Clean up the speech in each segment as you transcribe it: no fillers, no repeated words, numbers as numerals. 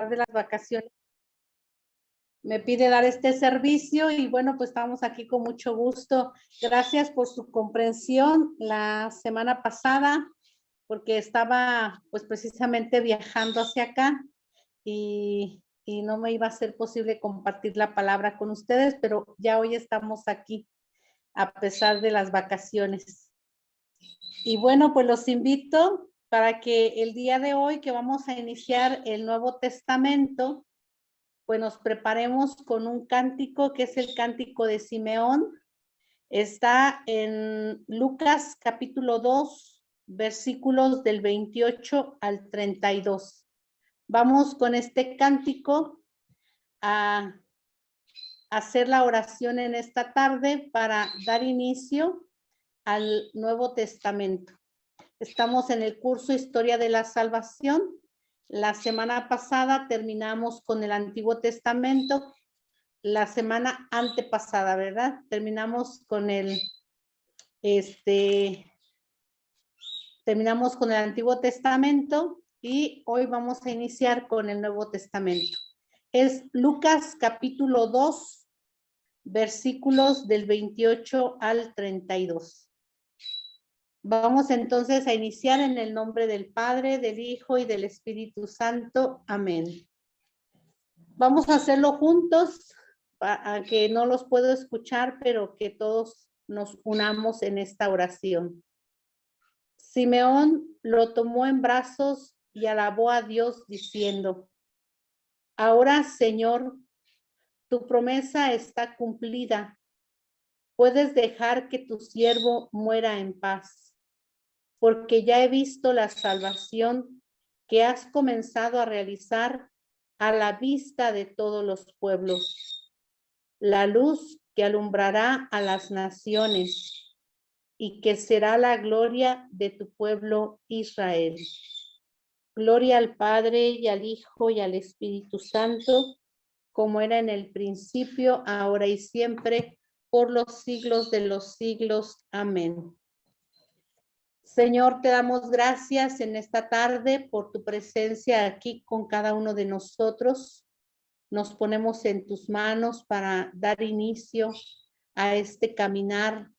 de las vacaciones me pide dar este servicio y bueno, pues estamos aquí con mucho gusto. Gracias por su comprensión la semana pasada, porque estaba pues precisamente viajando hacia acá y no me iba a ser posible compartir la palabra con ustedes, pero ya hoy estamos aquí a pesar de las vacaciones. Y bueno, pues los invito para que el día de hoy que vamos a iniciar el Nuevo Testamento, pues nos preparemos con un cántico que es el cántico de Simeón. Está en Lucas capítulo 2, versículos del 28 al 32. Vamos con este cántico a hacer la oración en esta tarde para dar inicio al Nuevo Testamento. Estamos en el curso Historia de la Salvación. La semana pasada terminamos con el Antiguo Testamento. La semana antepasada, ¿verdad? Terminamos con el Antiguo Testamento y hoy vamos a iniciar con el Nuevo Testamento. Es Lucas capítulo 2, versículos del 28 al 32. Vamos entonces a iniciar en el nombre del Padre, del Hijo y del Espíritu Santo. Amén. Vamos a hacerlo juntos, que no los puedo escuchar, pero que todos nos unamos en esta oración. Simeón lo tomó en brazos y alabó a Dios diciendo: Ahora, Señor, tu promesa está cumplida. Puedes dejar que tu siervo muera en paz, porque ya he visto la salvación que has comenzado a realizar a la vista de todos los pueblos, la luz que alumbrará a las naciones y que será la gloria de tu pueblo Israel. Gloria al Padre y al Hijo y al Espíritu Santo, como era en el principio, ahora y siempre, por los siglos de los siglos. Amén. Señor, te damos gracias en esta tarde por tu presencia aquí con cada uno de nosotros. Nos ponemos en tus manos para dar inicio a este caminar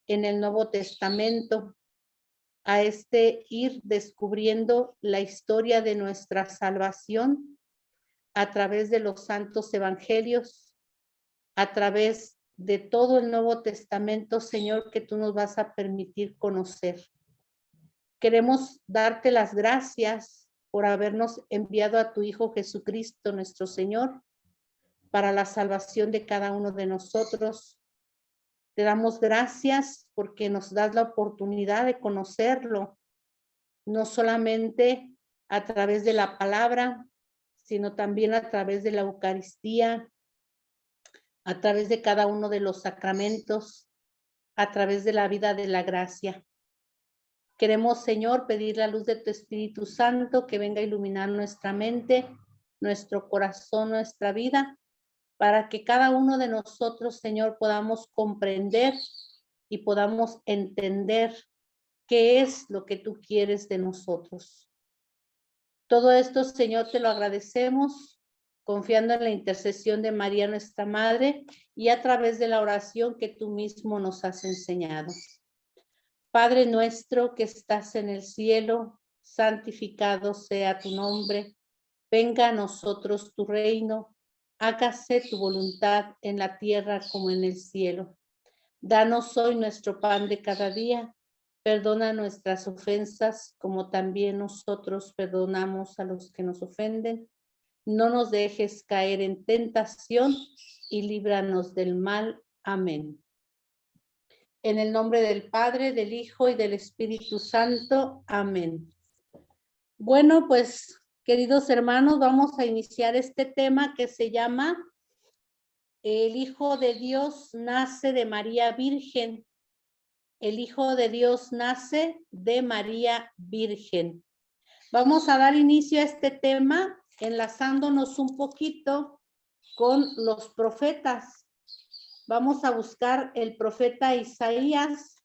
en el Nuevo Testamento, a este ir descubriendo la historia de nuestra salvación a través de los santos evangelios, a través de todo el Nuevo Testamento, Señor, que tú nos vas a permitir conocer. Queremos darte las gracias por habernos enviado a tu Hijo Jesucristo, nuestro Señor, para la salvación de cada uno de nosotros. Te damos gracias porque nos das la oportunidad de conocerlo, no solamente a través de la palabra, sino también a través de la Eucaristía, a través de cada uno de los sacramentos, a través de la vida de la gracia. Queremos, Señor, pedir la luz de tu Espíritu Santo que venga a iluminar nuestra mente, nuestro corazón, nuestra vida, para que cada uno de nosotros, Señor, podamos comprender y podamos entender qué es lo que tú quieres de nosotros. Todo esto, Señor, te lo agradecemos, confiando en la intercesión de María, nuestra Madre, y a través de la oración que tú mismo nos has enseñado. Padre nuestro que estás en el cielo, santificado sea tu nombre. Venga a nosotros tu reino. Hágase tu voluntad en la tierra como en el cielo. Danos hoy nuestro pan de cada día. Perdona nuestras ofensas como también nosotros perdonamos a los que nos ofenden. No nos dejes caer en tentación y líbranos del mal. Amén. En el nombre del Padre, del Hijo y del Espíritu Santo. Amén. Bueno, pues, queridos hermanos, vamos a iniciar este tema que se llama El Hijo de Dios nace de María Virgen. El Hijo de Dios nace de María Virgen. Vamos a dar inicio a este tema enlazándonos un poquito con los profetas. Vamos a buscar el profeta Isaías.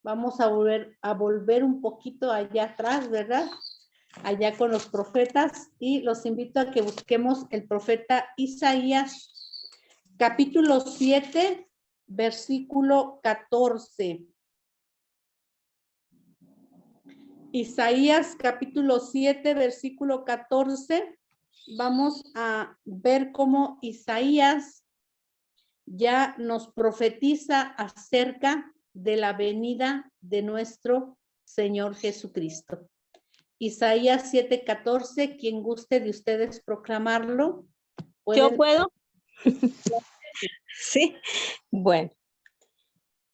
Vamos a volver un poquito allá atrás, ¿verdad? allá con los profetas y los invito a que busquemos el profeta Isaías, capítulo 7, versículo 14. Isaías, capítulo 7, versículo 14. Vamos a ver cómo Isaías ya nos profetiza acerca de la venida de nuestro Señor Jesucristo. Isaías 7:14, quien guste de ustedes proclamarlo. ¿Yo puedo? Sí. Bueno,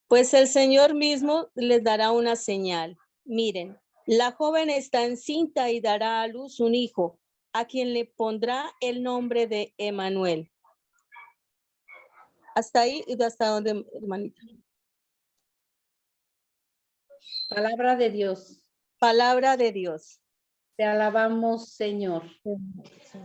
pues el Señor mismo les dará una señal. Miren, la joven está encinta y dará a luz un hijo, a quien le pondrá el nombre de Emmanuel. Hasta ahí y hasta donde, hermanita. Palabra de Dios. Palabra de Dios. Te alabamos, Señor.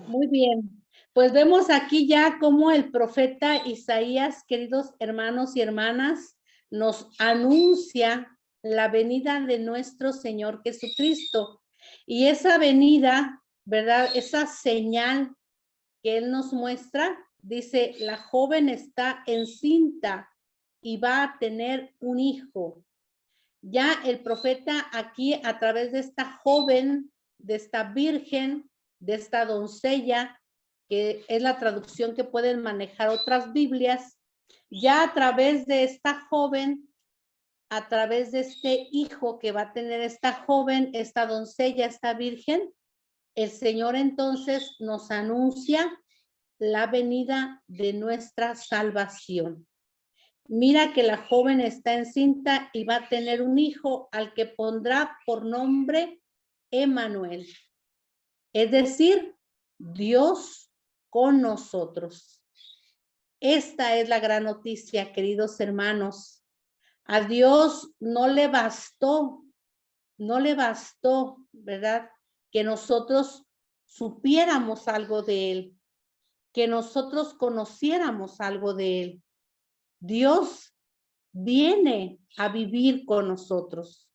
Muy bien. Pues vemos aquí ya cómo el profeta Isaías, queridos hermanos y hermanas, nos anuncia la venida de nuestro Señor Jesucristo. Y esa venida, ¿verdad? Esa señal que Él nos muestra, dice, la joven está encinta y va a tener un hijo. Ya el profeta aquí, a través de esta joven, de esta virgen, de esta doncella, que es la traducción que pueden manejar otras Biblias, ya a través de esta joven, a través de este hijo que va a tener esta joven, esta doncella, esta virgen, el Señor entonces nos anuncia la venida de nuestra salvación. Mira que la joven está encinta y va a tener un hijo al que pondrá por nombre Emmanuel. Es decir, Dios con nosotros. Esta es la gran noticia, queridos hermanos. A Dios no le bastó, ¿verdad? Que nosotros supiéramos algo de Él, que nosotros conociéramos algo de Él. Dios viene a vivir con nosotros.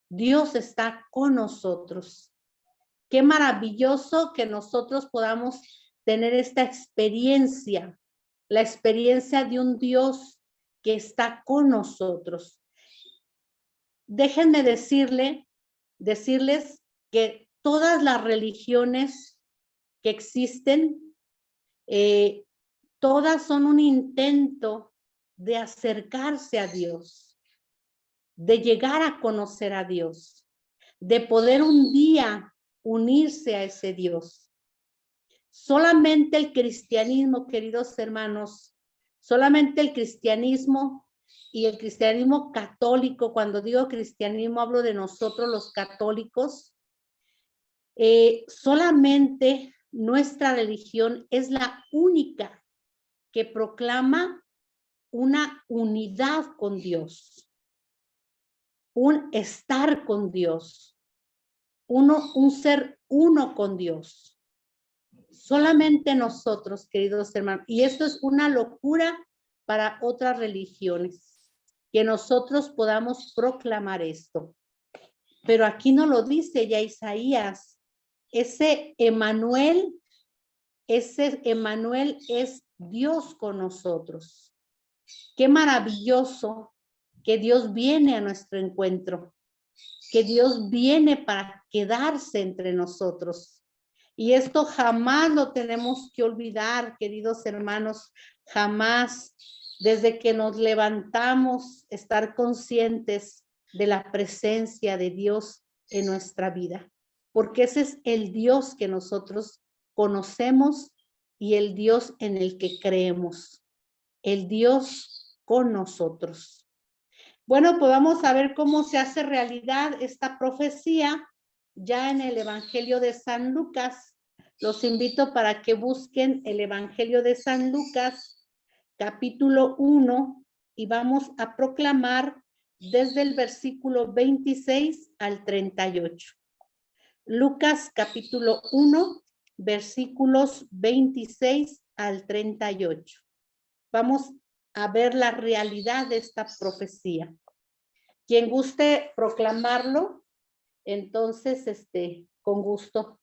Dios está con nosotros. Qué maravilloso que nosotros podamos tener esta experiencia, la experiencia de un Dios que está con nosotros. Déjenme decirles que todas las religiones que existen, todas son un intento de acercarse a Dios, de llegar a conocer a Dios, de poder un día unirse a ese Dios. Solamente el cristianismo, queridos hermanos, solamente el cristianismo y el cristianismo católico, cuando digo cristianismo hablo de nosotros los católicos, solamente nuestra religión es la única que proclama una unidad con Dios, un estar con Dios, un ser uno con Dios. Solamente nosotros, queridos hermanos, y esto es una locura para otras religiones, que nosotros podamos proclamar esto. Pero aquí no lo dice ya Isaías. Ese Emmanuel es Dios con nosotros. Qué maravilloso que Dios viene a nuestro encuentro, que Dios viene para quedarse entre nosotros. Y esto jamás lo tenemos que olvidar, queridos hermanos, jamás, desde que nos levantamos, estar conscientes de la presencia de Dios en nuestra vida, porque ese es el Dios que nosotros conocemos y el Dios en el que creemos, el Dios con nosotros. Bueno, pues vamos a ver cómo se hace realidad esta profecía ya en el Evangelio de San Lucas. Los invito para que busquen el Evangelio de San Lucas, capítulo 1, y vamos a proclamar desde el versículo 26 al 38. Lucas, capítulo 1, versículos 26 al 38. Vamos a ver la realidad de esta profecía. Quien guste proclamarlo, entonces, Con gusto.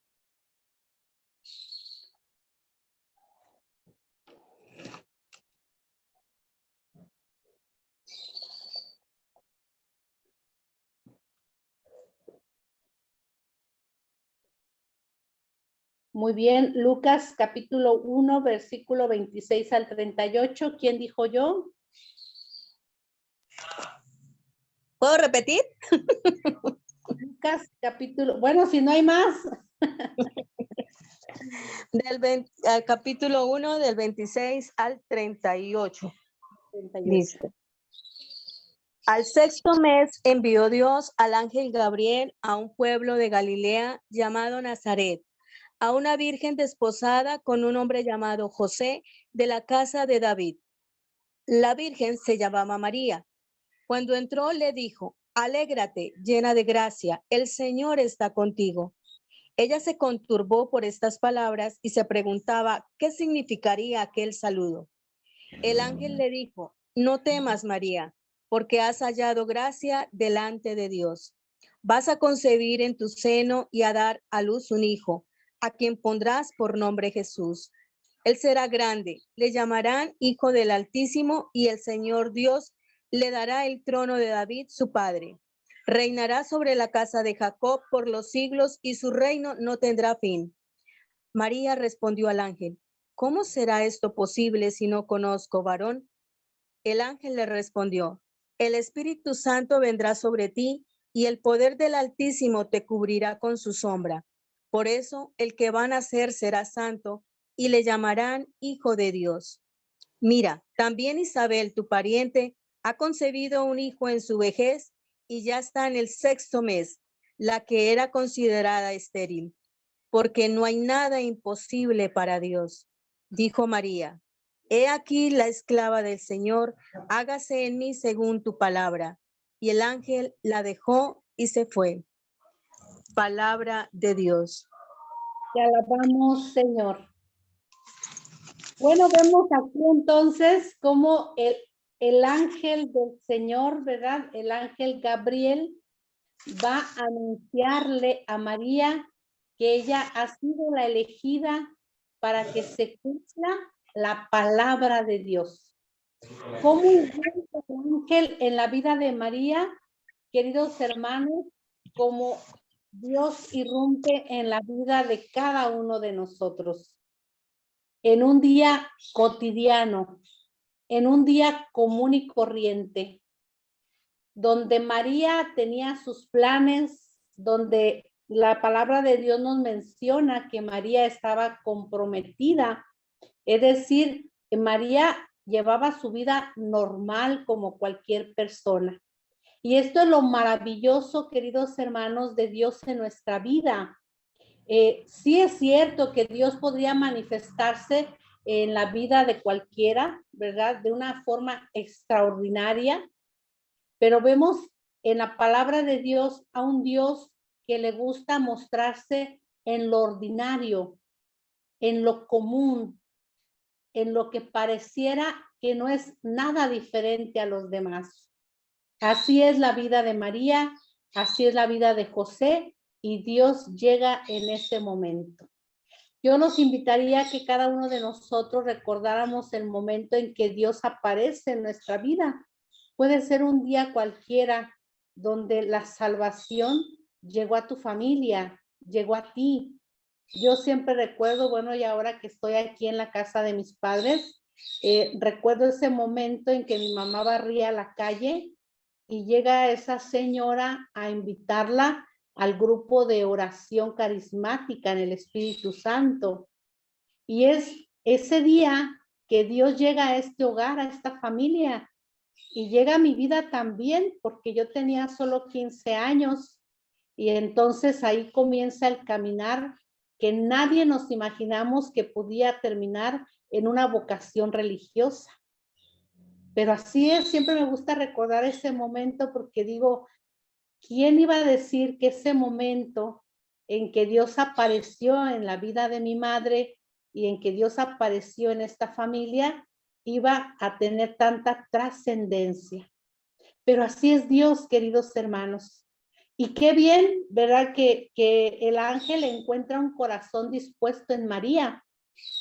Muy bien, Lucas capítulo 1, versículo 26 al 38. ¿Quién dijo yo? ¿Puedo repetir? Lucas capítulo, bueno, si no hay más. Capítulo 1 del 26 al 38. 38. Listo. Al sexto mes envió Dios al ángel Gabriel a un pueblo de Galilea llamado Nazaret, a una virgen desposada con un hombre llamado José de la casa de David. La virgen se llamaba María. Cuando entró le dijo: alégrate, llena de gracia, el Señor está contigo. Ella se conturbó por estas palabras y se preguntaba qué significaría aquel saludo. El ángel le dijo: no temas, María, porque has hallado gracia delante de Dios. Vas a concebir en tu seno y a dar a luz un hijo, a quien pondrás por nombre Jesús. Él será grande, le llamarán Hijo del Altísimo, y el Señor Dios le dará el trono de David, su padre. Reinará sobre la casa de Jacob por los siglos, y su reino no tendrá fin. María respondió al ángel: ¿cómo será esto posible si no conozco varón? El ángel le respondió: el Espíritu Santo vendrá sobre ti, y el poder del Altísimo te cubrirá con su sombra. Por eso el que va a nacer será santo, y le llamarán Hijo de Dios. Mira, también Isabel, tu pariente, ha concebido un hijo en su vejez, y ya está en el sexto mes, la que era considerada estéril, porque no hay nada imposible para Dios. Dijo María: he aquí la esclava del Señor, hágase en mí según tu palabra. Y el ángel la dejó y se fue. Palabra de Dios. Te alabamos, Señor. Bueno, vemos aquí entonces cómo el ángel del Señor, ¿verdad? El ángel Gabriel va a anunciarle a María que ella ha sido la elegida para que se cumpla la palabra de Dios. ¿Cómo influye el ángel en la vida de María, queridos hermanos? Como Dios irrumpe en la vida de cada uno de nosotros. En un día cotidiano, en un día común y corriente, donde María tenía sus planes, donde la palabra de Dios nos menciona que María estaba comprometida, es decir, que María llevaba su vida normal como cualquier persona. Y esto es lo maravilloso, queridos hermanos, de Dios en nuestra vida. Sí es cierto que Dios podría manifestarse en la vida de cualquiera, ¿verdad? De una forma extraordinaria, pero vemos en la palabra de Dios a un Dios que le gusta mostrarse en lo ordinario, en lo común, en lo que pareciera que no es nada diferente a los demás. Así es la vida de María, así es la vida de José, y Dios llega en ese momento. Yo nos invitaría a que cada uno de nosotros recordáramos el momento en que Dios aparece en nuestra vida. Puede ser un día cualquiera donde la salvación llegó a tu familia, llegó a ti. Yo siempre recuerdo, bueno, y ahora que estoy aquí en la casa de mis padres, recuerdo ese momento en que mi mamá barría la calle y llega esa señora a invitarla al grupo de oración carismática en el Espíritu Santo. Y es ese día que Dios llega a este hogar, a esta familia, y llega a mi vida también, porque yo tenía solo 15 años, y entonces ahí comienza el caminar que nadie nos imaginamos que podía terminar en una vocación religiosa. Pero así es, siempre me gusta recordar ese momento porque digo, ¿quién iba a decir que ese momento en que Dios apareció en la vida de mi madre y en que Dios apareció en esta familia iba a tener tanta trascendencia? Pero así es Dios, queridos hermanos. Y qué bien, ¿verdad? Que el ángel encuentra un corazón dispuesto en María,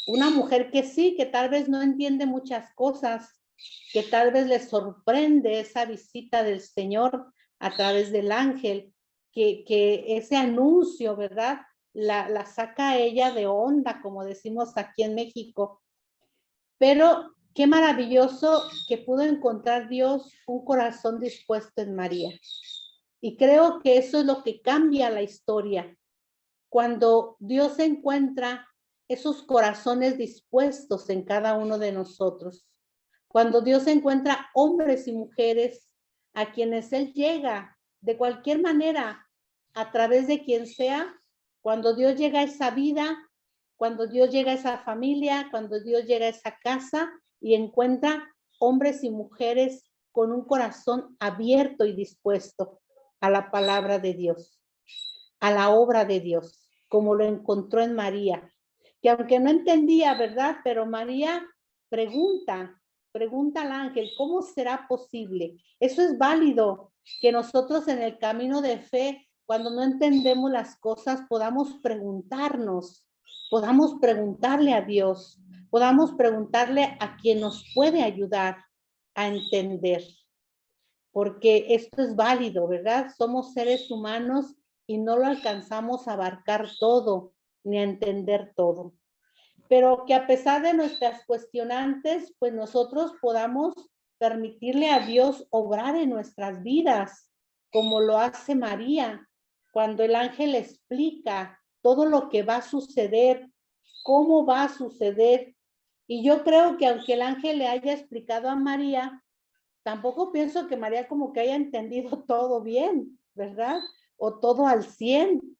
una mujer que sí, que tal vez no entiende muchas cosas, que tal vez le sorprende esa visita del Señor a través del ángel, que ese anuncio, ¿verdad? La saca a ella de onda, como decimos aquí en México. Pero qué maravilloso que pudo encontrar Dios un corazón dispuesto en María. Y creo que eso es lo que cambia la historia. Cuando Dios encuentra esos corazones dispuestos en cada uno de nosotros. Cuando Dios encuentra hombres y mujeres a quienes Él llega de cualquier manera, a través de quien sea, cuando Dios llega a esa vida, cuando Dios llega a esa familia, cuando Dios llega a esa casa y encuentra hombres y mujeres con un corazón abierto y dispuesto a la palabra de Dios, a la obra de Dios, como lo encontró en María, que aunque no entendía, ¿verdad? Pero María pregunta al ángel, ¿cómo será posible? Eso es válido, que nosotros en el camino de fe, cuando no entendemos las cosas, podamos preguntarnos, podamos preguntarle a Dios, podamos preguntarle a quien nos puede ayudar a entender, porque esto es válido, ¿verdad? Somos seres humanos y no lo alcanzamos a abarcar todo, ni a entender todo. Pero que a pesar de nuestras cuestionantes, pues nosotros podamos permitirle a Dios obrar en nuestras vidas, como lo hace María, cuando el ángel explica todo lo que va a suceder, cómo va a suceder. Y yo creo que aunque el ángel le haya explicado a María, tampoco pienso que María como que haya entendido todo bien, ¿verdad? O todo al 100.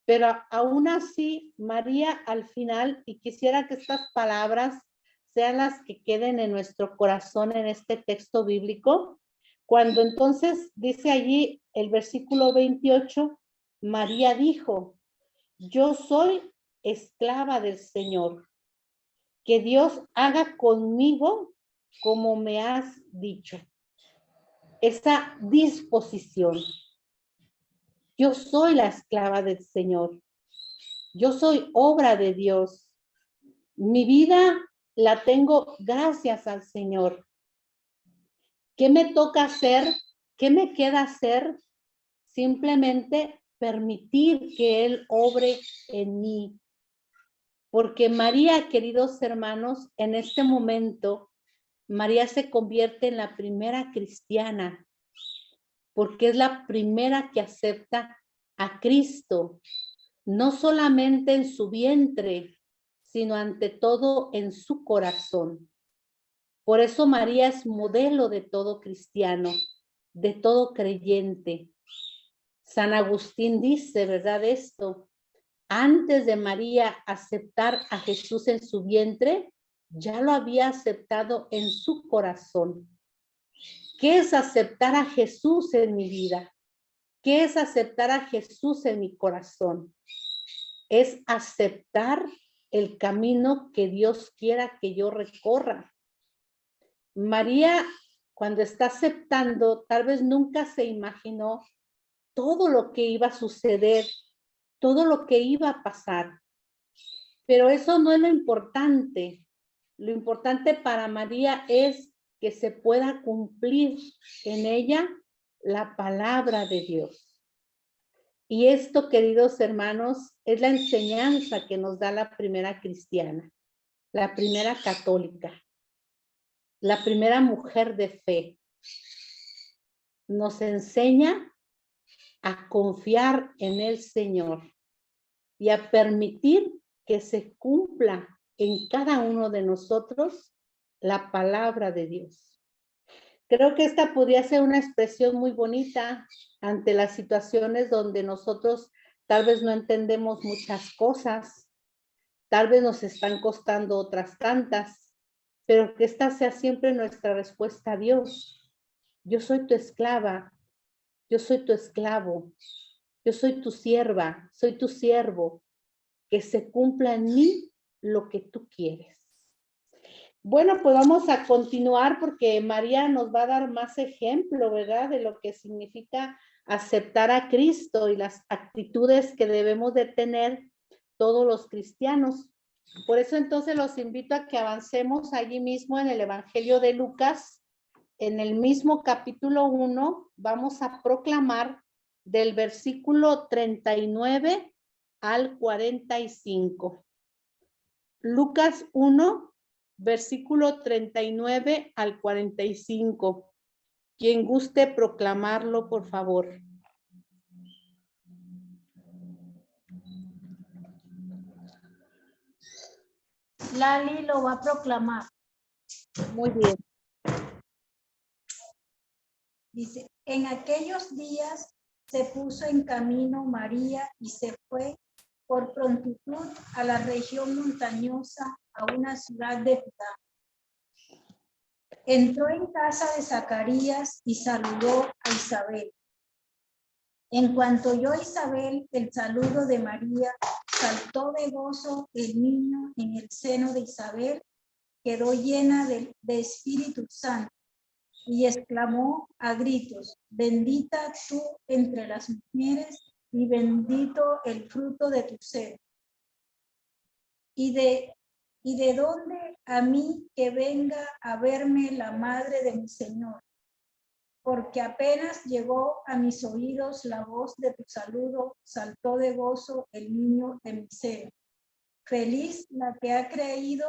Pero aún así, María al final, y quisiera que estas palabras sean las que queden en nuestro corazón en este texto bíblico, cuando entonces dice allí el versículo 28, María dijo, yo soy esclava del Señor, que Dios haga conmigo como me has dicho. Esa disposición. Yo soy la esclava del Señor. Yo soy obra de Dios. Mi vida la tengo gracias al Señor. ¿Qué me toca hacer? ¿Qué me queda hacer? Simplemente permitir que Él obre en mí. Porque María, queridos hermanos, en este momento, María se convierte en la primera cristiana, porque es la primera que acepta a Cristo, no solamente en su vientre, sino ante todo en su corazón. Por eso María es modelo de todo cristiano, de todo creyente. San Agustín dice, ¿verdad? Esto, antes de María aceptar a Jesús en su vientre, ya lo había aceptado en su corazón. ¿Qué es aceptar a Jesús en mi vida? ¿Qué es aceptar a Jesús en mi corazón? Es aceptar el camino que Dios quiera que yo recorra. María, cuando está aceptando, tal vez nunca se imaginó todo lo que iba a suceder, todo lo que iba a pasar. Pero eso no es lo importante. Lo importante para María es que se pueda cumplir en ella la palabra de Dios. Y esto, queridos hermanos, es la enseñanza que nos da la primera cristiana, la primera católica, la primera mujer de fe. Nos enseña a confiar en el Señor y a permitir que se cumpla en cada uno de nosotros la palabra de Dios. Creo que esta podría ser una expresión muy bonita ante las situaciones donde nosotros tal vez no entendemos muchas cosas, tal vez nos están costando otras tantas, pero que esta sea siempre nuestra respuesta a Dios. Yo soy tu esclava, yo soy tu esclavo, yo soy tu sierva, soy tu siervo, que se cumpla en mí lo que tú quieres. Bueno, pues vamos a continuar porque María nos va a dar más ejemplo, ¿verdad? De lo que significa aceptar a Cristo y las actitudes que debemos de tener todos los cristianos. Por eso entonces los invito a que avancemos allí mismo en el Evangelio de Lucas, en el mismo capítulo 1, vamos a proclamar del versículo 39 al 45. Lucas 1, versículo 39 al 45. Quien guste proclamarlo, por favor. Lali lo va a proclamar. Muy bien. Dice, en aquellos días se puso en camino María y se fue por prontitud a la región montañosa, a una ciudad de Judá. Entró en casa de Zacarías y saludó a Isabel. En cuanto oyó Isabel el saludo de María, saltó de gozo el niño en el seno de Isabel, quedó llena de Espíritu Santo y exclamó a gritos, bendita tú entre las mujeres y bendito el fruto de tu seno. ¿Y de dónde a mí que venga a verme la madre de mi Señor? Porque apenas llegó a mis oídos la voz de tu saludo, saltó de gozo el niño de mi seno. Feliz la que ha creído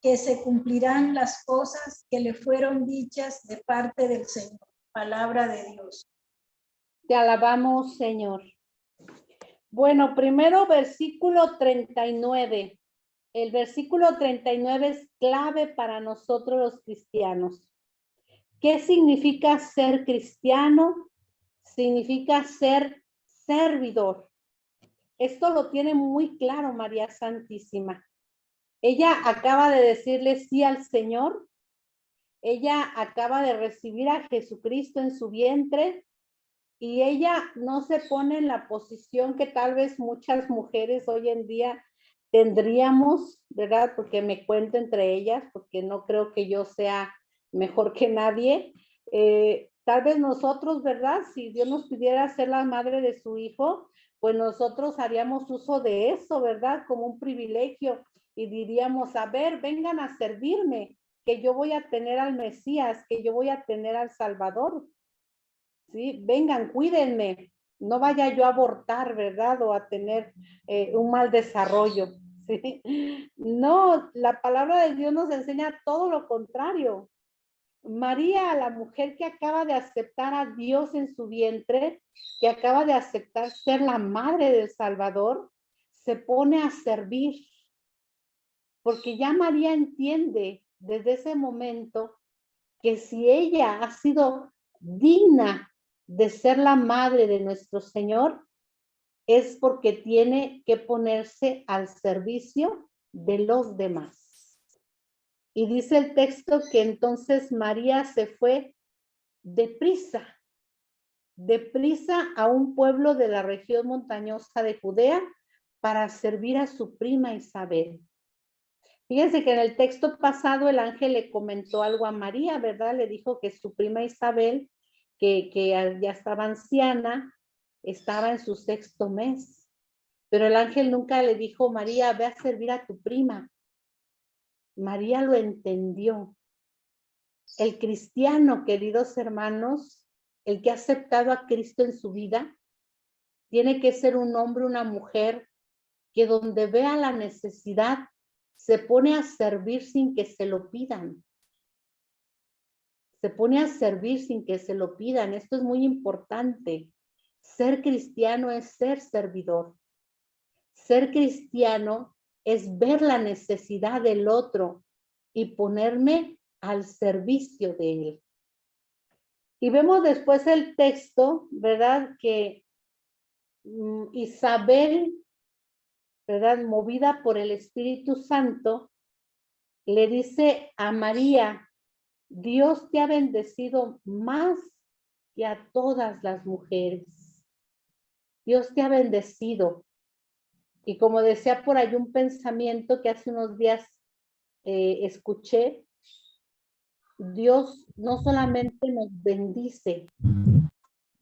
que se cumplirán las cosas que le fueron dichas de parte del Señor. Palabra de Dios. Te alabamos, Señor. Bueno, primero versículo 39. El versículo 39 es clave para nosotros los cristianos. ¿Qué significa ser cristiano? Significa ser servidor. Esto lo tiene muy claro María Santísima. Ella acaba de decirle sí al Señor. Ella acaba de recibir a Jesucristo en su vientre y ella no se pone en la posición que tal vez muchas mujeres hoy en día tendríamos, ¿verdad? Porque me cuento entre ellas, porque no creo que yo sea mejor que nadie. Tal vez nosotros, ¿verdad? Si Dios nos pidiera ser la madre de su hijo, pues nosotros haríamos uso de eso, ¿verdad? Como un privilegio y diríamos, a ver, vengan a servirme, que yo voy a tener al Mesías, que yo voy a tener al Salvador. ¿Sí? Vengan, cuídenme, no vaya yo a abortar, ¿verdad? O a tener un mal desarrollo, ¿sí? No, la palabra de Dios nos enseña todo lo contrario. María, la mujer que acaba de aceptar a Dios en su vientre, que acaba de aceptar ser la madre del Salvador, se pone a servir, porque ya María entiende desde ese momento que si ella ha sido digna de ser la madre de nuestro Señor, es porque tiene que ponerse al servicio de los demás. Y dice el texto que entonces María se fue deprisa a un pueblo de la región montañosa de Judea para servir a su prima Isabel. Fíjense que en el texto pasado el ángel le comentó algo a María, ¿verdad? Le dijo que su prima Isabel, que ya estaba anciana, estaba en su 6º mes. Pero el ángel nunca le dijo, María, ve a servir a tu prima. María lo entendió. El cristiano, queridos hermanos, el que ha aceptado a Cristo en su vida, tiene que ser un hombre, una mujer, que donde vea la necesidad, se pone a servir sin que se lo pidan. Se pone a servir sin que se lo pidan. Esto es muy importante. Ser cristiano es ser servidor. Ser cristiano es ver la necesidad del otro y ponerme al servicio de él. Y vemos después el texto, ¿verdad? Que Isabel, ¿verdad? Movida por el Espíritu Santo, le dice a María, Dios te ha bendecido más que a todas las mujeres. Dios te ha bendecido. Y como decía por ahí un pensamiento que hace unos días escuché, Dios no solamente nos bendice,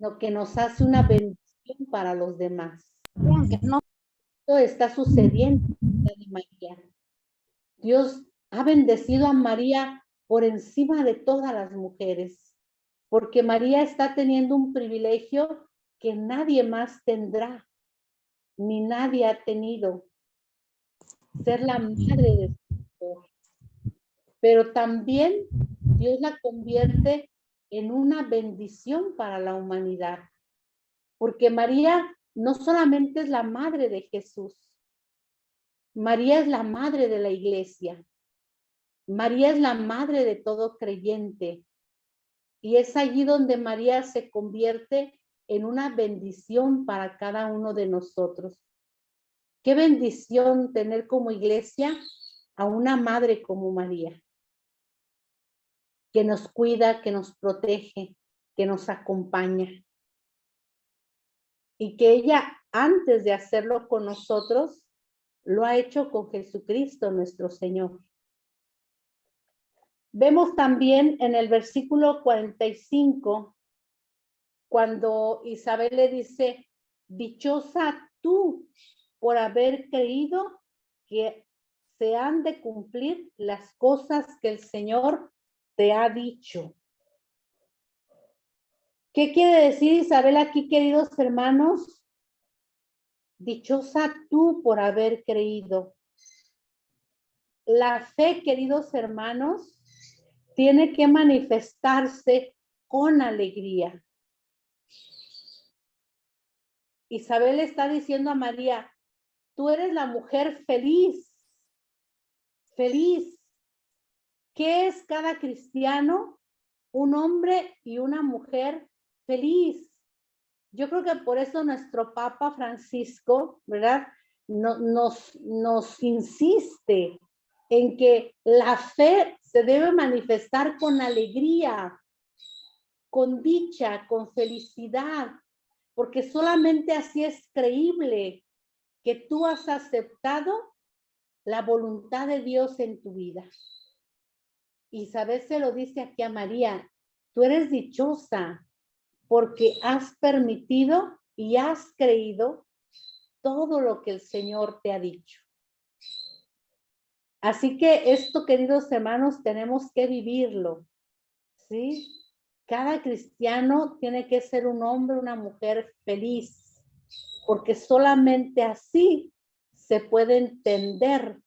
lo que nos hace una bendición para los demás. Aunque no. Esto está sucediendo en la vida de María. Dios ha bendecido a María por encima de todas las mujeres, porque María está teniendo un privilegio que nadie más tendrá, ni nadie ha tenido, ser la madre de su Hijo. Pero también Dios la convierte en una bendición para la humanidad, porque María no solamente es la madre de Jesús, María es la madre de la iglesia, María es la madre de todo creyente, y es allí donde María se convierte en una bendición para cada uno de nosotros. Qué bendición tener como iglesia a una madre como María, que nos cuida, que nos protege, que nos acompaña. Y que ella, antes de hacerlo con nosotros, lo ha hecho con Jesucristo nuestro Señor. Vemos también en el versículo 45, cuando Isabel le dice, dichosa tú por haber creído que se han de cumplir las cosas que el Señor te ha dicho. ¿Qué quiere decir Isabel aquí, queridos hermanos? Dichosa tú por haber creído. La fe, queridos hermanos, tiene que manifestarse con alegría. Isabel está diciendo a María, tú eres la mujer feliz, feliz. ¿Qué es cada cristiano? Un hombre y una mujer feliz. Yo creo que por eso nuestro Papa Francisco, ¿verdad? Nos insiste en que la fe se debe manifestar con alegría, con dicha, con felicidad, porque solamente así es creíble que tú has aceptado la voluntad de Dios en tu vida. Isabel se lo dice aquí a María, tú eres dichosa porque has permitido y has creído todo lo que el Señor te ha dicho. Así que esto, queridos hermanos, tenemos que vivirlo, ¿sí? Cada cristiano tiene que ser un hombre, una mujer feliz, porque solamente así se puede entender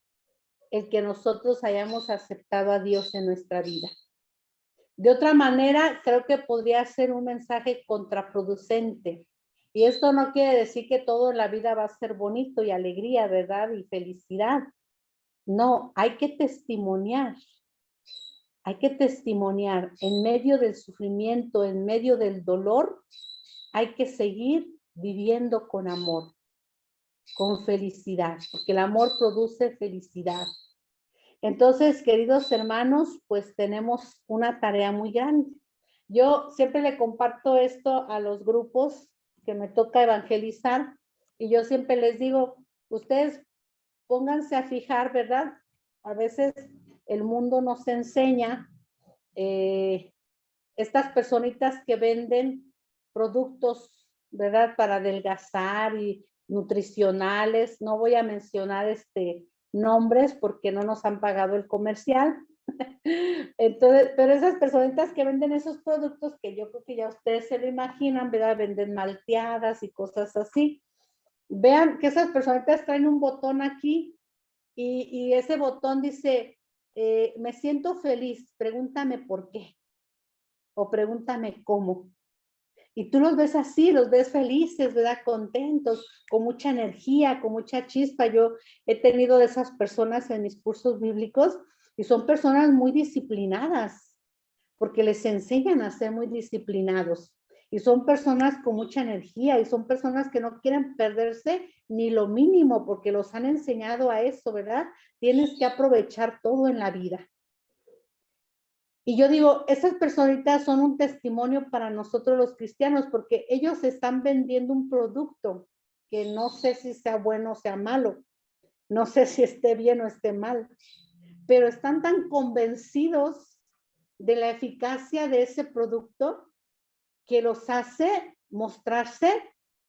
el que nosotros hayamos aceptado a Dios en nuestra vida. De otra manera, creo que podría ser un mensaje contraproducente. Y esto no quiere decir que todo en la vida va a ser bonito y alegría, ¿verdad? Y felicidad. No, hay que testimoniar. Hay que testimoniar en medio del sufrimiento, en medio del dolor. Hay que seguir viviendo con amor, con felicidad, porque el amor produce felicidad. Entonces, queridos hermanos, pues tenemos una tarea muy grande. Yo siempre le comparto esto a los grupos que me toca evangelizar y yo siempre les digo, ustedes pónganse a fijar, ¿verdad? A veces el mundo nos enseña estas personitas que venden productos, ¿verdad? Para adelgazar y nutricionales. No voy a mencionar nombres porque no nos han pagado el comercial. Entonces, pero esas personitas que venden esos productos, que yo creo que ya ustedes se lo imaginan, ¿verdad? Venden malteadas y cosas así. Vean que esas personitas traen un botón aquí y ese botón dice, me siento feliz, pregúntame por qué o pregúntame cómo. Y tú los ves así, los ves felices, ¿verdad? Contentos, con mucha energía, con mucha chispa. Yo he tenido de esas personas en mis cursos bíblicos y son personas muy disciplinadas, porque les enseñan a ser muy disciplinados. Y son personas con mucha energía y son personas que no quieren perderse ni lo mínimo, porque los han enseñado a eso, ¿verdad? Tienes que aprovechar todo en la vida. Y yo digo, esas personitas son un testimonio para nosotros los cristianos, porque ellos están vendiendo un producto que no sé si sea bueno o sea malo, no sé si esté bien o esté mal, pero están tan convencidos de la eficacia de ese producto que los hace mostrarse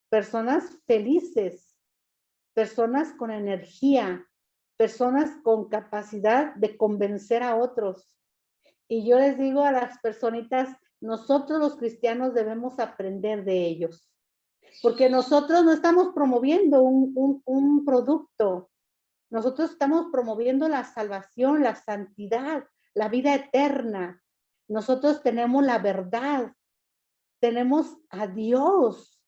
personas felices, personas con energía, personas con capacidad de convencer a otros. Y yo les digo a las personitas, nosotros los cristianos debemos aprender de ellos, porque nosotros no estamos promoviendo un producto, nosotros estamos promoviendo la salvación, la santidad, la vida eterna. Nosotros tenemos la verdad, tenemos a Dios.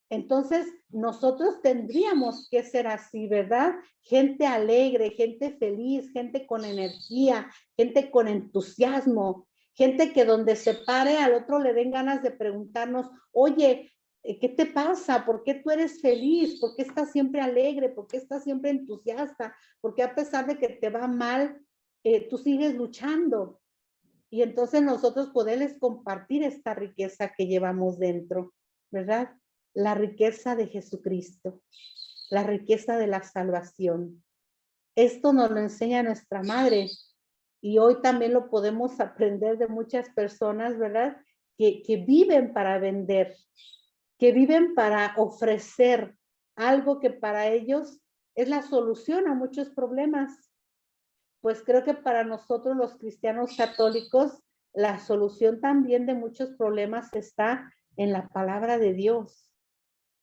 Entonces, nosotros tendríamos que ser así, ¿verdad? Gente alegre, gente feliz, gente con energía, gente con entusiasmo, gente que donde se pare al otro le den ganas de preguntarnos, oye, ¿qué te pasa? ¿Por qué tú eres feliz? ¿Por qué estás siempre alegre? ¿Por qué estás siempre entusiasta? ¿Por qué a pesar de que te va mal, tú sigues luchando? Y entonces nosotros poderles compartir esta riqueza que llevamos dentro, ¿verdad? La riqueza de Jesucristo, la riqueza de la salvación. Esto nos lo enseña nuestra madre y hoy también lo podemos aprender de muchas personas, ¿verdad? Que viven para vender, que viven para ofrecer algo que para ellos es la solución a muchos problemas. Pues creo que para nosotros los cristianos católicos, la solución también de muchos problemas está en la palabra de Dios,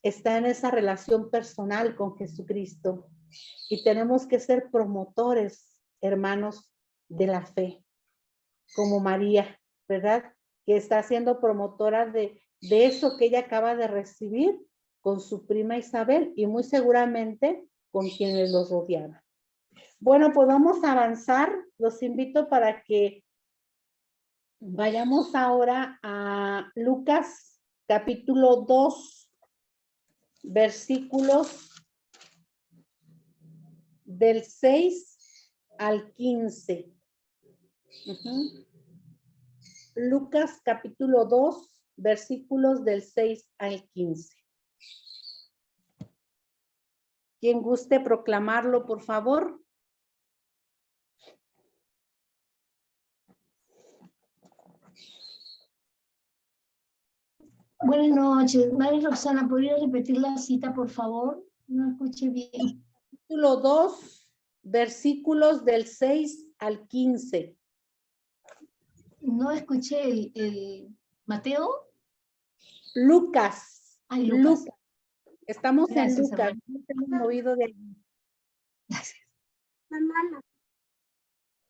está en esa relación personal con Jesucristo. Y tenemos que ser promotores, hermanos, de la fe, como María, ¿verdad? Que está siendo promotora de eso que ella acaba de recibir con su prima Isabel y muy seguramente con quienes los rodeaban. Bueno, pues vamos a avanzar. Los invito para que vayamos ahora a Lucas capítulo 2, versículos del 6 al 15. Lucas capítulo 2, versículos del 6 al 15. ¿Quién guste proclamarlo, por favor? Buenas noches. María Roxana, ¿podría repetir la cita, por favor? No escuché bien. Capítulo 2, versículos del 6 al 15. No escuché el Mateo. Lucas. Ay, Lucas. Estamos Gracias, en Lucas. hermano. No hemos movido de ahí. Gracias. Mamá.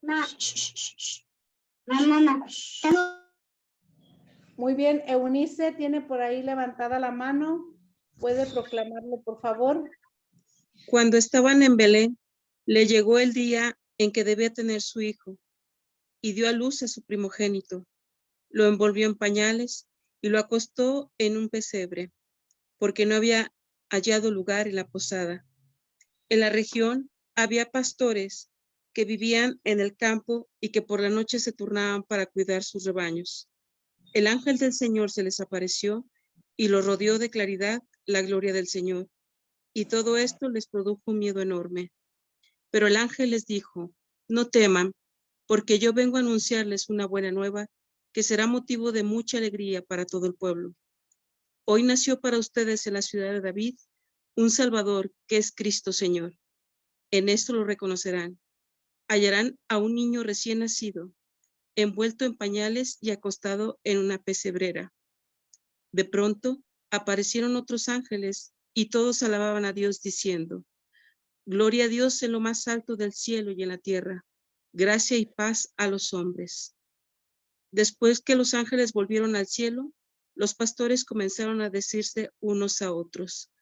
Mamá. Muy bien, Eunice tiene por ahí levantada la mano. ¿Puede proclamarlo, por favor? Cuando estaban en Belén, le llegó el día en que debía tener su hijo, y dio a luz a su primogénito. Lo envolvió en pañales y lo acostó en un pesebre, porque no había hallado lugar en la posada. En la región había pastores que vivían en el campo y que por la noche se turnaban para cuidar sus rebaños. El ángel del Señor se les apareció y los rodeó de claridad la gloria del Señor. Y todo esto les produjo un miedo enorme. Pero el ángel les dijo, no teman, porque yo vengo a anunciarles una buena nueva que será motivo de mucha alegría para todo el pueblo. Hoy nació para ustedes en la ciudad de David un Salvador que es Cristo Señor. En esto lo reconocerán. Hallarán a un niño recién nacido, envuelto en pañales y acostado en una pesebrera. De pronto aparecieron otros ángeles y todos alababan a Dios diciendo, gloria a Dios en lo más alto del cielo y en la tierra, gracia y paz a los hombres. Después que los ángeles volvieron al cielo, los pastores comenzaron a decirse unos a otros,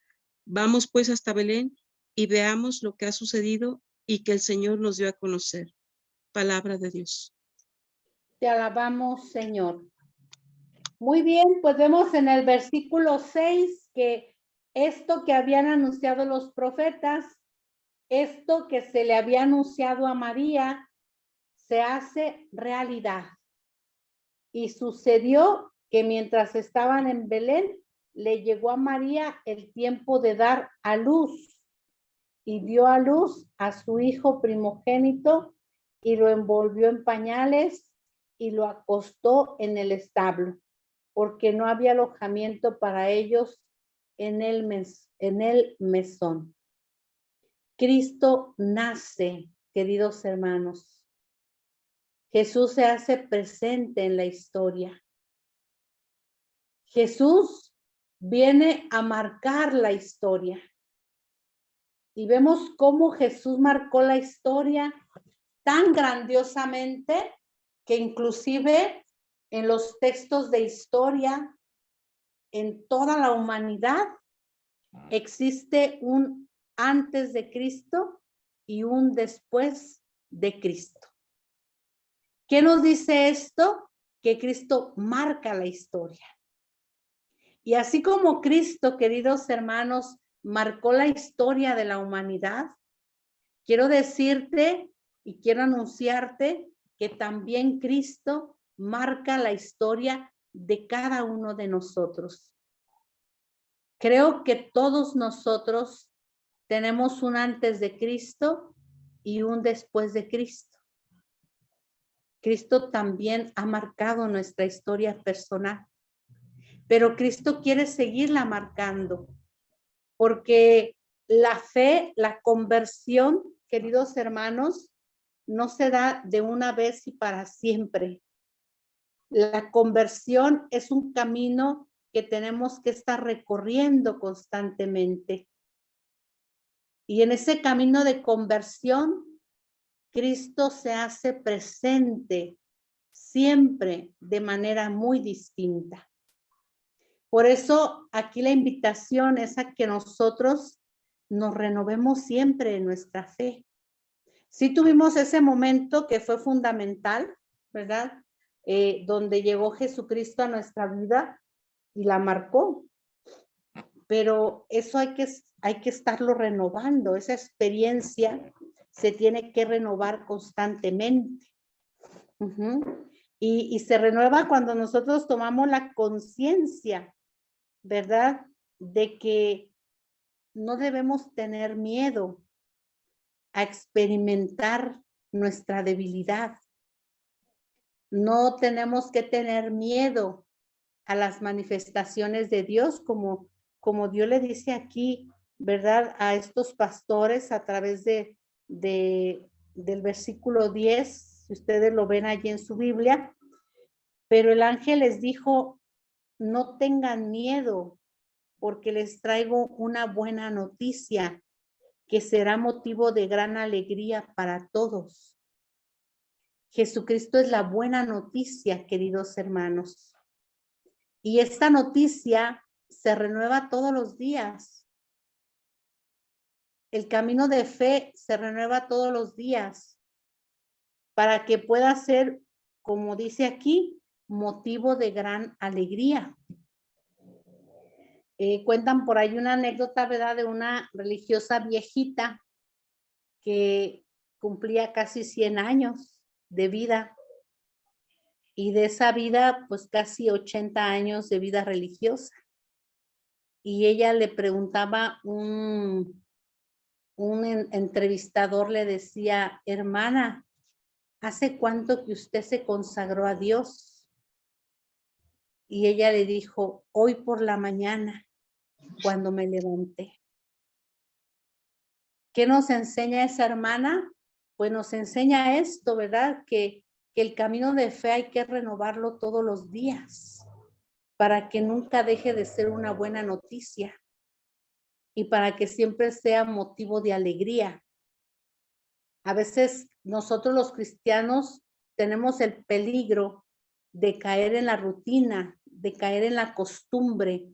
vamos pues hasta Belén y veamos lo que ha sucedido y que el Señor nos dio a conocer. Palabra de Dios. Te alabamos, Señor. Muy bien, pues vemos en el versículo 6 que esto que habían anunciado los profetas, esto que se le había anunciado a María, se hace realidad. Y sucedió que mientras estaban en Belén, le llegó a María el tiempo de dar a luz y dio a luz a su hijo primogénito y lo envolvió en pañales y lo acostó en el establo. porque no había alojamiento para ellos en el mesón. Cristo nace, queridos hermanos. Jesús se hace presente en la historia. Jesús viene a marcar la historia. Y vemos cómo Jesús marcó la historia tan grandiosamente que inclusive en los textos de historia, en toda la humanidad, existe un antes de Cristo y un después de Cristo. ¿Qué nos dice esto? Que Cristo marca la historia. Y así como Cristo, queridos hermanos, marcó la historia de la humanidad, quiero decirte y quiero anunciarte que también Cristo marca la historia de cada uno de nosotros. Creo que todos nosotros tenemos un antes de Cristo y un después de Cristo. Cristo también ha marcado nuestra historia personal, pero Cristo quiere seguirla marcando, porque la fe, la conversión, queridos hermanos, no se da de una vez y para siempre. La conversión es un camino que tenemos que estar recorriendo constantemente. Y en ese camino de conversión, Cristo se hace presente siempre de manera muy distinta. Por eso aquí la invitación es a que nosotros nos renovemos siempre en nuestra fe. Sí tuvimos ese momento que fue fundamental, ¿verdad? Donde llegó Jesucristo a nuestra vida y la marcó. Pero eso hay que estarlo renovando. Esa experiencia se tiene que renovar constantemente. Y se renueva cuando nosotros tomamos la conciencia, ¿verdad? De que no debemos tener miedo a experimentar nuestra debilidad. No tenemos que tener miedo a las manifestaciones de Dios, como Dios le dice aquí, ¿verdad? A estos pastores a través del versículo 10, si ustedes lo ven allí en su Biblia. Pero el ángel les dijo, no tengan miedo, porque les traigo una buena noticia que será motivo de gran alegría para todos. Jesucristo es la buena noticia, queridos hermanos. Y esta noticia se renueva todos los días. El camino de fe se renueva todos los días para que pueda ser, como dice aquí, motivo de gran alegría. Cuentan por ahí una anécdota, ¿verdad? De una religiosa viejita que cumplía casi 100 años de vida. Y de esa vida, pues casi 80 años de vida religiosa. Y ella le preguntaba, un entrevistador le decía, hermana, ¿hace cuánto que usted se consagró a Dios? Y ella le dijo, hoy por la mañana, cuando me levanté. ¿Qué nos enseña esa hermana? Pues nos enseña esto, ¿verdad? Que el camino de fe hay que renovarlo todos los días para que nunca deje de ser una buena noticia y para que siempre sea motivo de alegría. A veces nosotros los cristianos tenemos el peligro de caer en la rutina, de caer en la costumbre,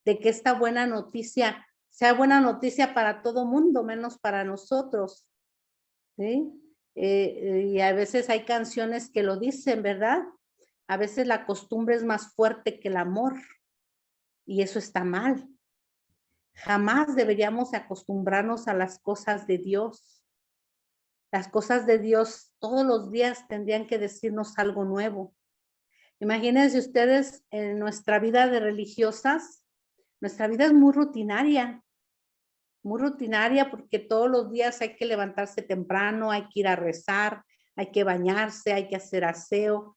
de que esta buena noticia sea buena noticia para todo mundo, menos para nosotros, ¿sí? Y a veces hay canciones que lo dicen, ¿verdad? A veces la costumbre es más fuerte que el amor y eso está mal. Jamás deberíamos acostumbrarnos a las cosas de Dios. Las cosas de Dios todos los días tendrían que decirnos algo nuevo. Imagínense ustedes en nuestra vida de religiosas, nuestra vida es muy rutinaria porque todos los días hay que levantarse temprano, hay que ir a rezar, hay que bañarse, hay que hacer aseo.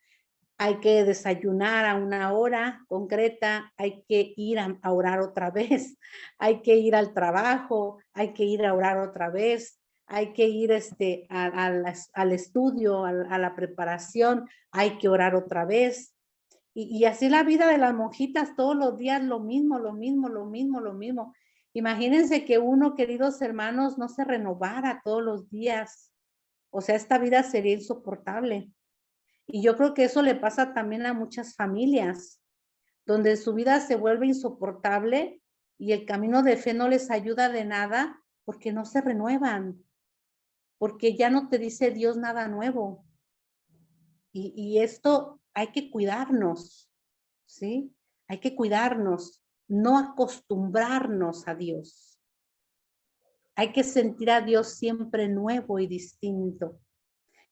hay que desayunar a una hora concreta, hay que ir a orar otra vez, hay que ir al trabajo, hay que ir a orar otra vez, hay que ir al estudio, a la preparación, hay que orar otra vez. Y así la vida de las monjitas, todos los días lo mismo, lo mismo, lo mismo, lo mismo. Imagínense que uno, queridos hermanos, no se renovara todos los días. O sea, esta vida sería insoportable. Y yo creo que eso le pasa también a muchas familias, donde su vida se vuelve insoportable y el camino de fe no les ayuda de nada porque no se renuevan, porque ya no te dice Dios nada nuevo. Y esto hay que cuidarnos, ¿sí? Hay que cuidarnos, no acostumbrarnos a Dios. Hay que sentir a Dios siempre nuevo y distinto.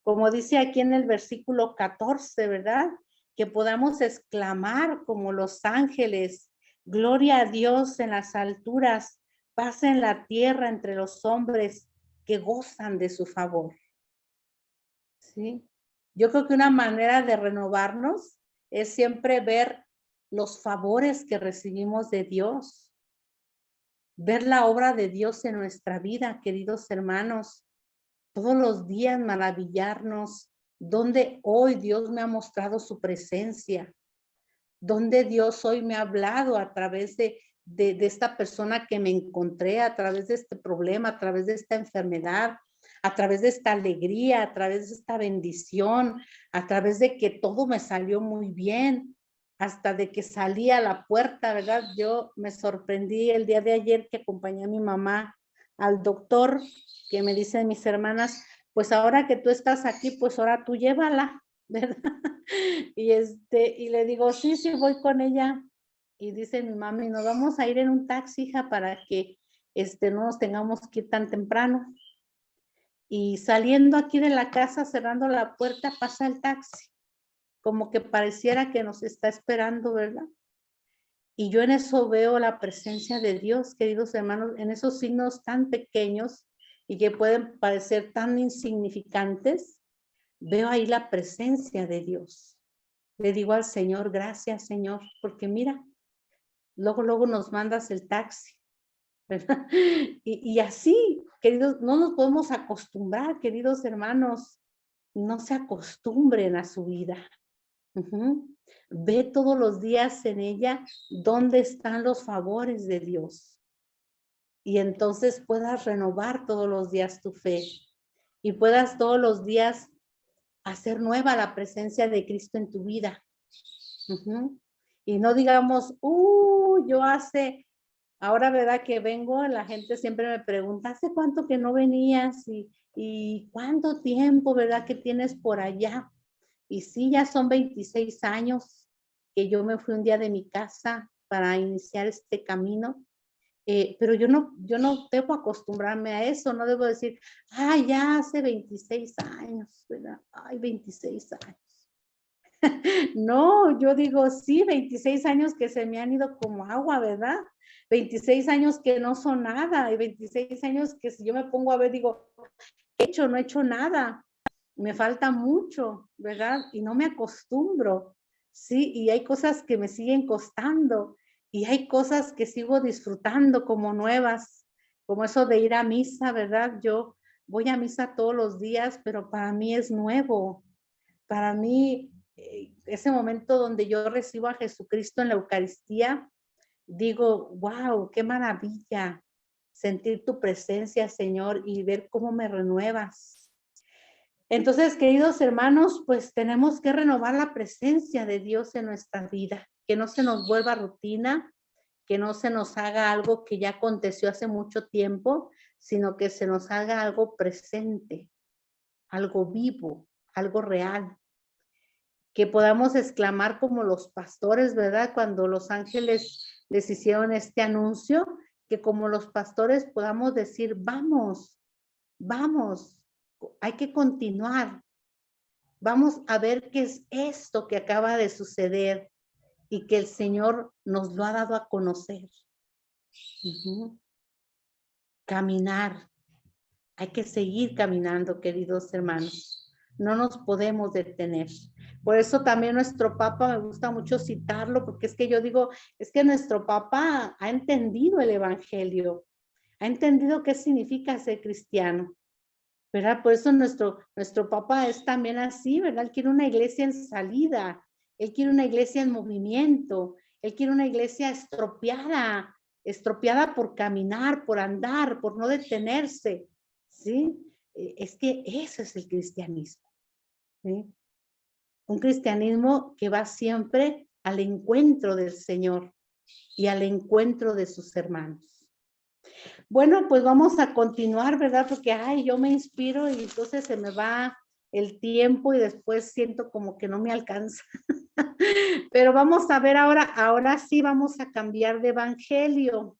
Como dice aquí en el versículo 14, ¿verdad? Que podamos exclamar como los ángeles, gloria a Dios en las alturas, paz en la tierra entre los hombres que gozan de su favor. ¿Sí? Yo creo que una manera de renovarnos es siempre ver los favores que recibimos de Dios, ver la obra de Dios en nuestra vida, queridos hermanos, todos los días maravillarnos, donde hoy Dios me ha mostrado su presencia, donde Dios hoy me ha hablado a través de esta persona que me encontré, a través de este problema, a través de esta enfermedad, a través de esta alegría, a través de esta bendición, a través de que todo me salió muy bien, hasta de que salí a la puerta, ¿verdad? Yo me sorprendí el día de ayer que acompañé a mi mamá al doctor, que me dicen mis hermanas, pues ahora que tú estás aquí, pues ahora tú llévala, ¿verdad? Y le digo, sí, voy con ella. Y dice mi mami, nos vamos a ir en un taxi, hija, para que no nos tengamos que ir tan temprano. Y saliendo aquí de la casa, cerrando la puerta, pasa el taxi. Como que pareciera que nos está esperando, ¿verdad? Y yo en eso veo la presencia de Dios, queridos hermanos, en esos signos tan pequeños y que pueden parecer tan insignificantes, veo ahí la presencia de Dios. Le digo al Señor, gracias, Señor, porque mira, luego nos mandas el taxi, ¿verdad? Y así, queridos, no nos podemos acostumbrar, queridos hermanos, no se acostumbren a su vida. Ve todos los días en ella dónde están los favores de Dios. Y entonces puedas renovar todos los días tu fe y puedas todos los días hacer nueva la presencia de Cristo en tu vida. Y no digamos, yo ahora verdad que vengo, la gente siempre me pregunta, ¿hace cuánto que no venías? Y ¿cuánto tiempo, verdad, que tienes por allá? Y sí, ya son 26 años que yo me fui un día de mi casa para iniciar este camino. Pero yo no debo acostumbrarme a eso, no debo decir, ya hace 26 años, ¿verdad? 26 años. No, yo digo, sí, 26 años que se me han ido como agua, ¿verdad? 26 años que no son nada, y 26 años que si yo me pongo a ver, digo, no he hecho nada, me falta mucho, ¿verdad? Y no me acostumbro, ¿sí? Y hay cosas que me siguen costando, y hay cosas que sigo disfrutando como nuevas, como eso de ir a misa, ¿verdad? Yo voy a misa todos los días, pero para mí es nuevo. Para mí, ese momento donde yo recibo a Jesucristo en la Eucaristía, digo, wow, qué maravilla sentir tu presencia, Señor, y ver cómo me renuevas. Entonces, queridos hermanos, pues tenemos que renovar la presencia de Dios en nuestra vida, que no se nos vuelva rutina, que no se nos haga algo que ya aconteció hace mucho tiempo, sino que se nos haga algo presente, algo vivo, algo real. Que podamos exclamar como los pastores, ¿verdad? Cuando los ángeles les hicieron este anuncio, que como los pastores podamos decir, vamos, hay que continuar. Vamos a ver qué es esto que acaba de suceder y que el Señor nos lo ha dado a conocer. Caminar. Hay que seguir caminando, queridos hermanos. no nos podemos detener. Por eso también nuestro Papa, me gusta mucho citarlo, porque es que yo digo, es que nuestro Papa ha entendido el Evangelio, ha entendido qué significa ser cristiano, ¿verdad? Por eso nuestro Papa es también así, ¿verdad? Él quiere una iglesia en salida, él quiere una iglesia en movimiento, él quiere una iglesia estropeada por caminar, por andar, por no detenerse, ¿sí? Es que eso es el cristianismo, ¿sí? Un cristianismo que va siempre al encuentro del Señor y al encuentro de sus hermanos. Bueno, pues vamos a continuar, ¿verdad? Porque, ay, yo me inspiro y entonces se me va el tiempo y después siento como que no me alcanza. Pero vamos a ver ahora sí vamos a cambiar de evangelio.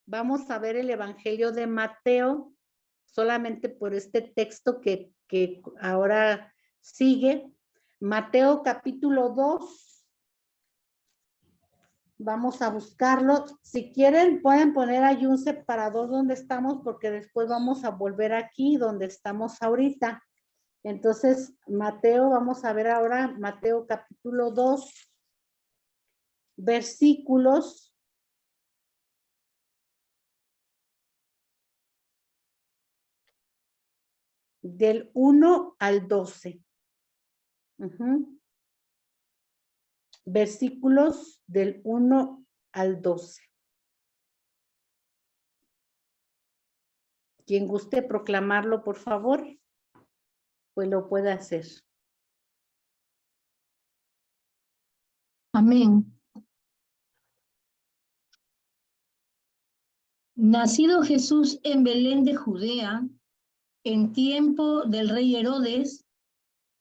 Vamos a ver el evangelio de Mateo, solamente por este texto que ahora sigue. Mateo capítulo 2. Vamos a buscarlo. Si quieren, pueden poner ahí un separador donde estamos, porque después vamos a volver aquí donde estamos ahorita. Entonces, Mateo, vamos a ver ahora Mateo capítulo 2, versículos del 1 al 12. Versículos del 1 al 12. Quien guste proclamarlo, por favor, pues lo puede hacer. Amén. Nacido Jesús en Belén de Judea, en tiempo del rey Herodes,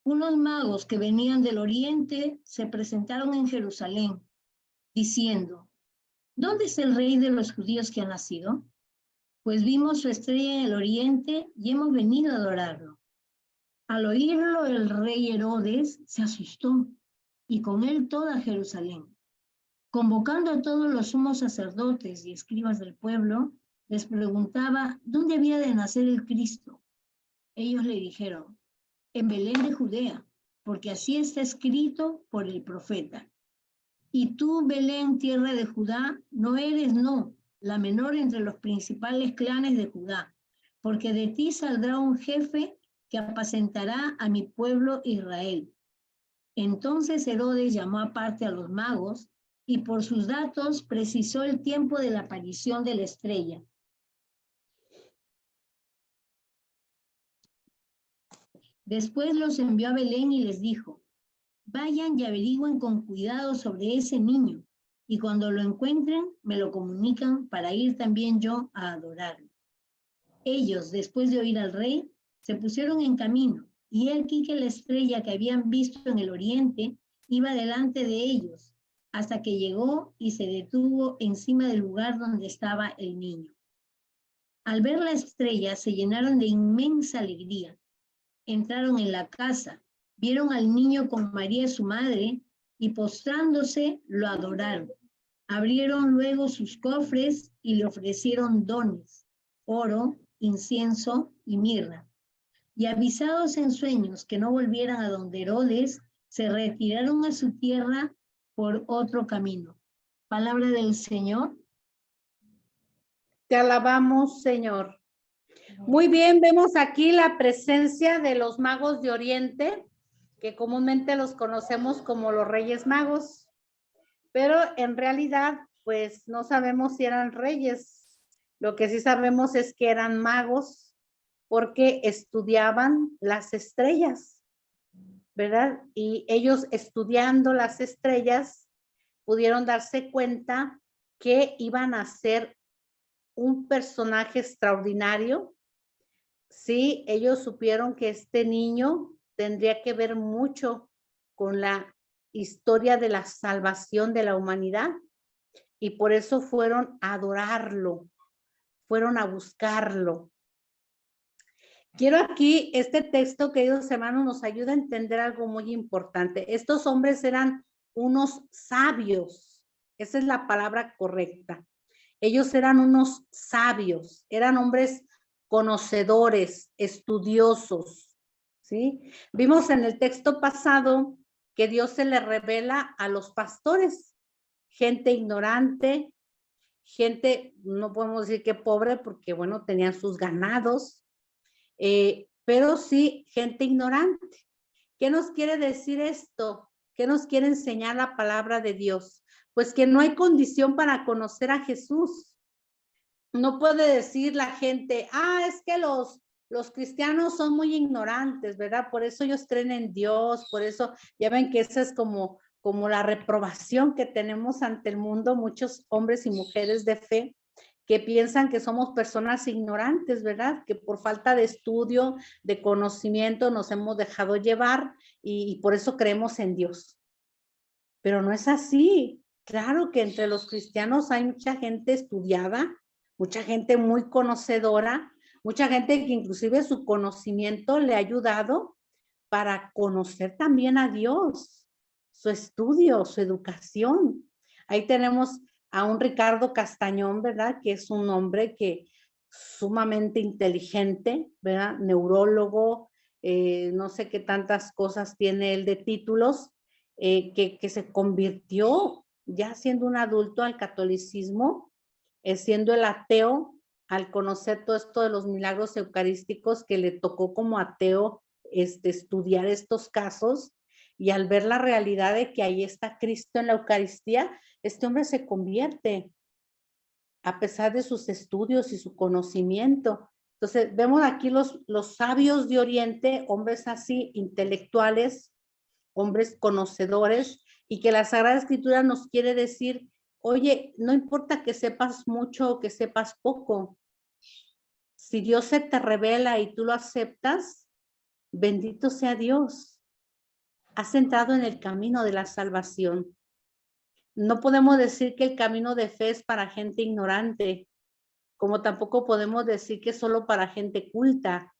unos magos que venían del oriente se presentaron en Jerusalén, diciendo, ¿dónde es el rey de los judíos que ha nacido? Pues vimos su estrella en el oriente y hemos venido a adorarlo. Al oírlo, el rey Herodes se asustó y con él toda Jerusalén. Convocando a todos los sumos sacerdotes y escribas del pueblo, les preguntaba dónde había de nacer el Cristo. Ellos le dijeron, en Belén de Judea, porque así está escrito por el profeta. Y tú, Belén, tierra de Judá, no eres, no, la menor entre los principales clanes de Judá, porque de ti saldrá un jefe que apacentará a mi pueblo Israel. Entonces Herodes llamó aparte a los magos y por sus datos precisó el tiempo de la aparición de la estrella. Después los envió a Belén y les dijo, vayan y averigüen con cuidado sobre ese niño, y cuando lo encuentren, me lo comunican para ir también yo a adorarlo. Ellos, después de oír al rey, se pusieron en camino, y he aquí que la estrella que habían visto en el oriente iba delante de ellos, hasta que llegó y se detuvo encima del lugar donde estaba el niño. Al ver la estrella, se llenaron de inmensa alegría. Entraron en la casa, vieron al niño con María su madre, y postrándose lo adoraron. Abrieron luego sus cofres y le ofrecieron dones, oro, incienso y mirra. Y avisados en sueños que no volvieran a donde Herodes, se retiraron a su tierra por otro camino. Palabra del Señor. Te alabamos, Señor. Muy bien, vemos aquí la presencia de los magos de Oriente, que comúnmente los conocemos como los Reyes Magos, pero en realidad, pues no sabemos si eran reyes. Lo que sí sabemos es que eran magos porque estudiaban las estrellas, ¿verdad? Y ellos estudiando las estrellas pudieron darse cuenta que iban a ser un personaje extraordinario. Sí, ellos supieron que este niño tendría que ver mucho con la historia de la salvación de la humanidad y por eso fueron a adorarlo, fueron a buscarlo. Quiero aquí, este texto, queridos hermanos, nos ayuda a entender algo muy importante. Estos hombres eran unos sabios, esa es la palabra correcta. Ellos eran unos sabios, eran hombres conocedores, estudiosos, ¿sí? Vimos en el texto pasado que Dios se le revela a los pastores, gente ignorante, gente, no podemos decir que pobre, porque bueno, tenían sus ganados, pero sí gente ignorante. ¿Qué nos quiere decir esto? ¿Qué nos quiere enseñar la palabra de Dios? Pues que no hay condición para conocer a Jesús. No puede decir la gente, es que los cristianos son muy ignorantes, ¿verdad? Por eso ellos creen en Dios, por eso, ya ven que esa es como la reprobación que tenemos ante el mundo, muchos hombres y mujeres de fe que piensan que somos personas ignorantes, ¿verdad? Que por falta de estudio, de conocimiento, nos hemos dejado llevar y por eso creemos en Dios. Pero no es así. Claro que entre los cristianos hay mucha gente estudiada, mucha gente muy conocedora, mucha gente que inclusive su conocimiento le ha ayudado para conocer también a Dios, su estudio, su educación. Ahí tenemos a un Ricardo Castañón, ¿verdad? Que es un hombre que sumamente inteligente, ¿verdad? Neurólogo, no sé qué tantas cosas tiene él de títulos, que se convirtió ya siendo un adulto al catolicismo, siendo el ateo, al conocer todo esto de los milagros eucarísticos, que le tocó como ateo estudiar estos casos, y al ver la realidad de que ahí está Cristo en la Eucaristía, este hombre se convierte, a pesar de sus estudios y su conocimiento. Entonces, vemos aquí los sabios de Oriente, hombres así, intelectuales, hombres conocedores, y que la Sagrada Escritura nos quiere decir, oye, no importa que sepas mucho o que sepas poco, si Dios se te revela y tú lo aceptas, bendito sea Dios. Has entrado en el camino de la salvación. No podemos decir que el camino de fe es para gente ignorante, como tampoco podemos decir que es solo para gente culta.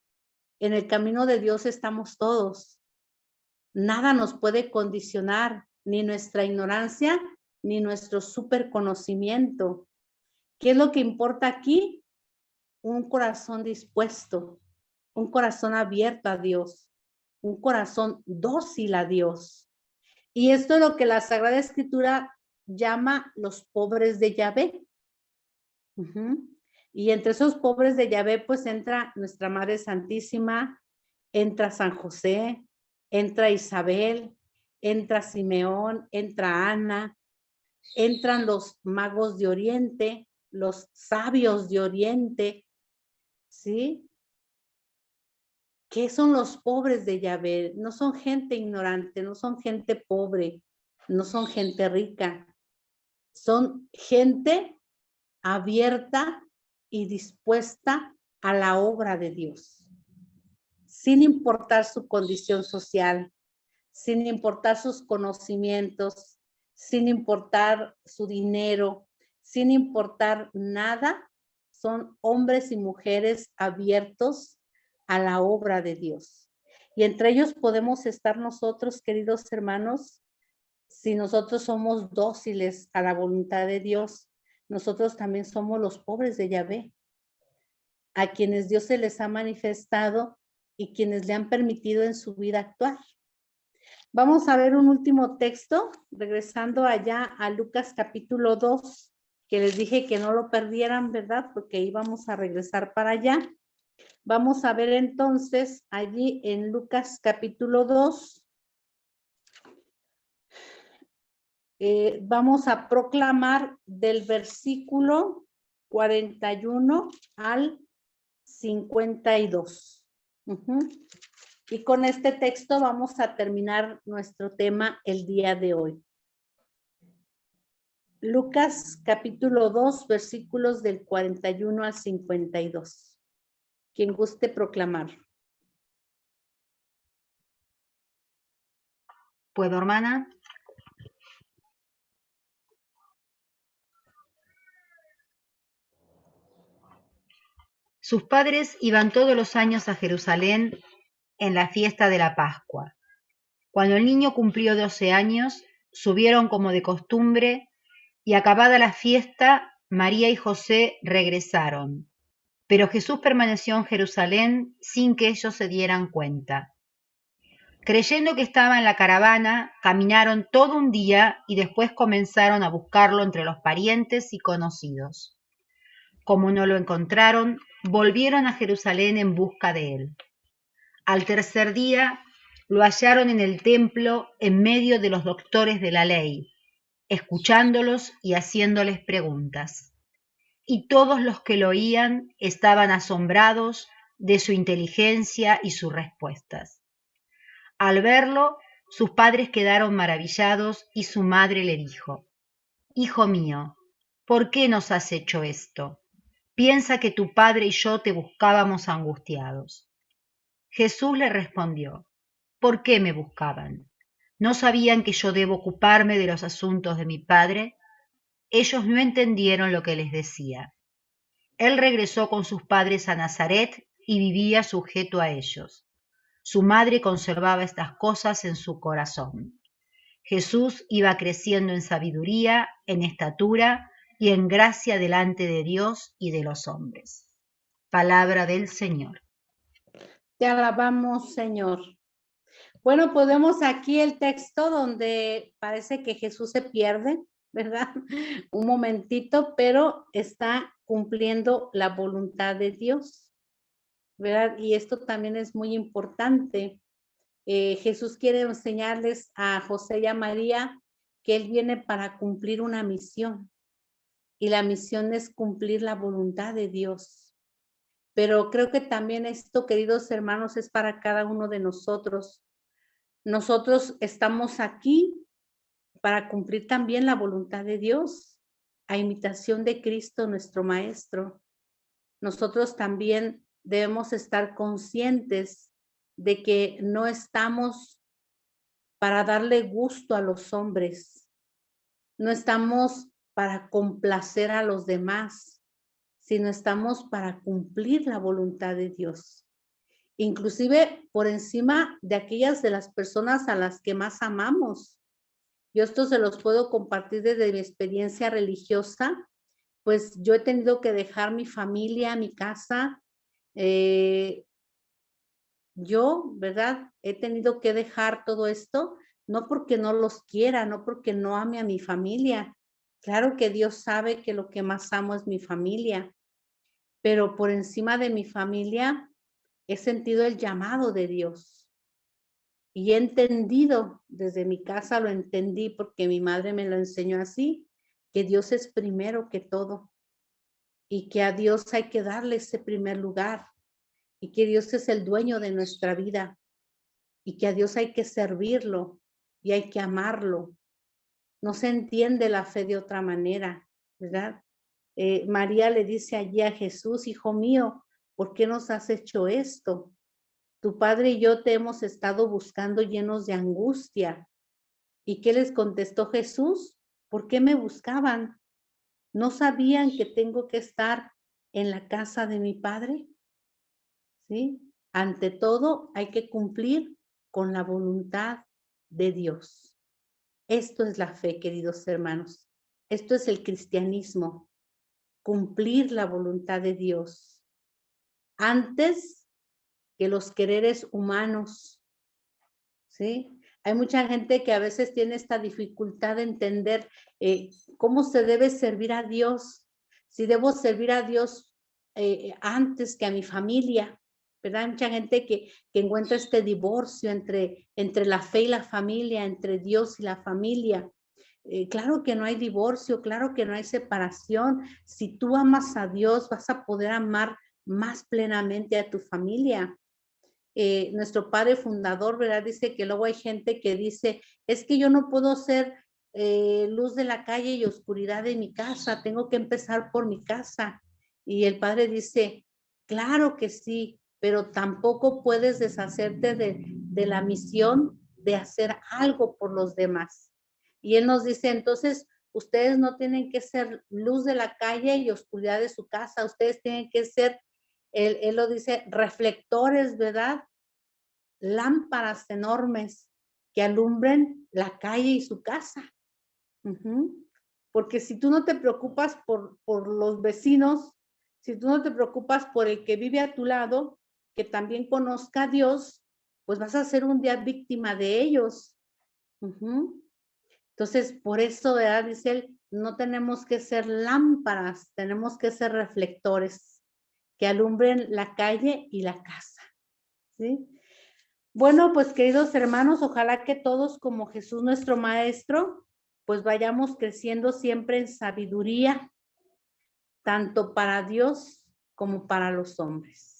En el camino de Dios estamos todos. Nada nos puede condicionar, ni nuestra ignorancia, ni nuestro superconocimiento. ¿Qué es lo que importa aquí? Un corazón dispuesto, un corazón abierto a Dios, un corazón dócil a Dios. Y esto es lo que la Sagrada Escritura llama los pobres de Yahvé. Y entre esos pobres de Yahvé, pues entra nuestra Madre Santísima, entra San José, entra Isabel, entra Simeón, entra Ana, entran los magos de Oriente, los sabios de Oriente, ¿sí? ¿Qué son los pobres de Yahvé? No son gente ignorante, no son gente pobre, no son gente rica, son gente abierta y dispuesta a la obra de Dios, sin importar su condición social, sin importar sus conocimientos, sin importar su dinero, sin importar nada, son hombres y mujeres abiertos a la obra de Dios. Y entre ellos podemos estar nosotros, queridos hermanos, si nosotros somos dóciles a la voluntad de Dios. Nosotros también somos los pobres de Yahvé, a quienes Dios se les ha manifestado y quienes le han permitido en su vida actuar. Vamos a ver un último texto, regresando allá a Lucas capítulo 2, que les dije que no lo perdieran, ¿verdad? Porque íbamos a regresar para allá. Vamos a ver entonces allí en Lucas capítulo 2. Vamos a proclamar del versículo 41 al 52. Y con este texto vamos a terminar nuestro tema el día de hoy. Lucas capítulo 2, versículos del 41 al 52. Quien guste proclamar. ¿Puedo, hermana? Sus padres iban todos los años a Jerusalén en la fiesta de la Pascua. Cuando el niño cumplió 12 años, subieron como de costumbre y acabada la fiesta, María y José regresaron. Pero Jesús permaneció en Jerusalén sin que ellos se dieran cuenta. Creyendo que estaba en la caravana, caminaron todo un día y después comenzaron a buscarlo entre los parientes y conocidos. Como no lo encontraron, volvieron a Jerusalén en busca de él. Al tercer día, lo hallaron en el templo en medio de los doctores de la ley, escuchándolos y haciéndoles preguntas. Y todos los que lo oían estaban asombrados de su inteligencia y sus respuestas. Al verlo, sus padres quedaron maravillados y su madre le dijo: «Hijo mío, ¿por qué nos has hecho esto? Piensa que tu padre y yo te buscábamos angustiados». Jesús le respondió: «¿Por qué me buscaban? ¿No sabían que yo debo ocuparme de los asuntos de mi padre?». Ellos no entendieron lo que les decía. Él regresó con sus padres a Nazaret y vivía sujeto a ellos. Su madre conservaba estas cosas en su corazón. Jesús iba creciendo en sabiduría, en estatura y en gracia delante de Dios y de los hombres. Palabra del Señor. Te alabamos, Señor. Bueno, podemos aquí el texto donde parece que Jesús se pierde, ¿verdad? Un momentito, pero está cumpliendo la voluntad de Dios, ¿verdad? Y esto también es muy importante. Jesús quiere enseñarles a José y a María que Él viene para cumplir una misión. Y la misión es cumplir la voluntad de Dios. Pero creo que también esto, queridos hermanos, es para cada uno de nosotros. Nosotros estamos aquí para cumplir también la voluntad de Dios, a imitación de Cristo, nuestro Maestro. Nosotros también debemos estar conscientes de que no estamos para darle gusto a los hombres, no estamos para complacer a los demás, sino estamos para cumplir la voluntad de Dios. Inclusive por encima de aquellas de las personas a las que más amamos. Yo esto se los puedo compartir desde mi experiencia religiosa, pues yo he tenido que dejar mi familia, mi casa. Yo, ¿verdad? He tenido que dejar todo esto, no porque no los quiera, no porque no ame a mi familia. Claro que Dios sabe que lo que más amo es mi familia, pero por encima de mi familia he sentido el llamado de Dios y he entendido, desde mi casa lo entendí porque mi madre me lo enseñó así, que Dios es primero que todo y que a Dios hay que darle ese primer lugar y que Dios es el dueño de nuestra vida y que a Dios hay que servirlo y hay que amarlo. No se entiende la fe de otra manera, ¿verdad? María le dice allí a Jesús: «Hijo mío, ¿por qué nos has hecho esto? Tu padre y yo te hemos estado buscando llenos de angustia». ¿Y qué les contestó Jesús? ¿Por qué me buscaban? ¿No sabían que tengo que estar en la casa de mi padre? ¿Sí? Ante todo, hay que cumplir con la voluntad de Dios. Esto es la fe, queridos hermanos. Esto es el cristianismo. Cumplir la voluntad de Dios antes que los quereres humanos. ¿Sí? Hay mucha gente que a veces tiene esta dificultad de entender cómo se debe servir a Dios. Si debo servir a Dios antes que a mi familia, ¿verdad? Hay mucha gente que encuentra este divorcio entre la fe y la familia, entre Dios y la familia. Claro que no hay divorcio, claro que no hay separación. Si tú amas a Dios, vas a poder amar más plenamente a tu familia. Nuestro padre fundador, ¿verdad? Dice que luego hay gente que dice: es que yo no puedo ser luz de la calle y oscuridad de mi casa, tengo que empezar por mi casa. Y el padre dice: claro que sí, pero tampoco puedes deshacerte de la misión de hacer algo por los demás. Y él nos dice: entonces, ustedes no tienen que ser luz de la calle y oscuridad de su casa, ustedes tienen que ser, él lo dice, reflectores, ¿verdad? Lámparas enormes que alumbren la calle y su casa. Porque si tú no te preocupas por los vecinos, si tú no te preocupas por el que vive a tu lado, que también conozca a Dios, pues vas a ser un día víctima de ellos. Entonces, por eso, ¿verdad? Dice él, no tenemos que ser lámparas, tenemos que ser reflectores que alumbren la calle y la casa, ¿sí? Bueno, pues queridos hermanos, ojalá que todos como Jesús nuestro Maestro, pues vayamos creciendo siempre en sabiduría, tanto para Dios como para los hombres,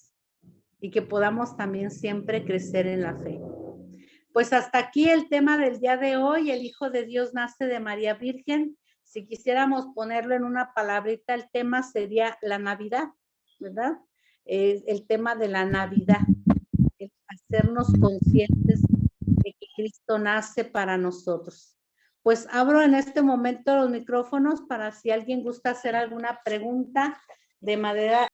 y que podamos también siempre crecer en la fe. Pues hasta aquí el tema del día de hoy. El Hijo de Dios nace de María Virgen. Si quisiéramos ponerlo en una palabrita, el tema sería la Navidad, ¿verdad? El tema de la Navidad, el hacernos conscientes de que Cristo nace para nosotros. Pues abro en este momento los micrófonos para si alguien gusta hacer alguna pregunta de manera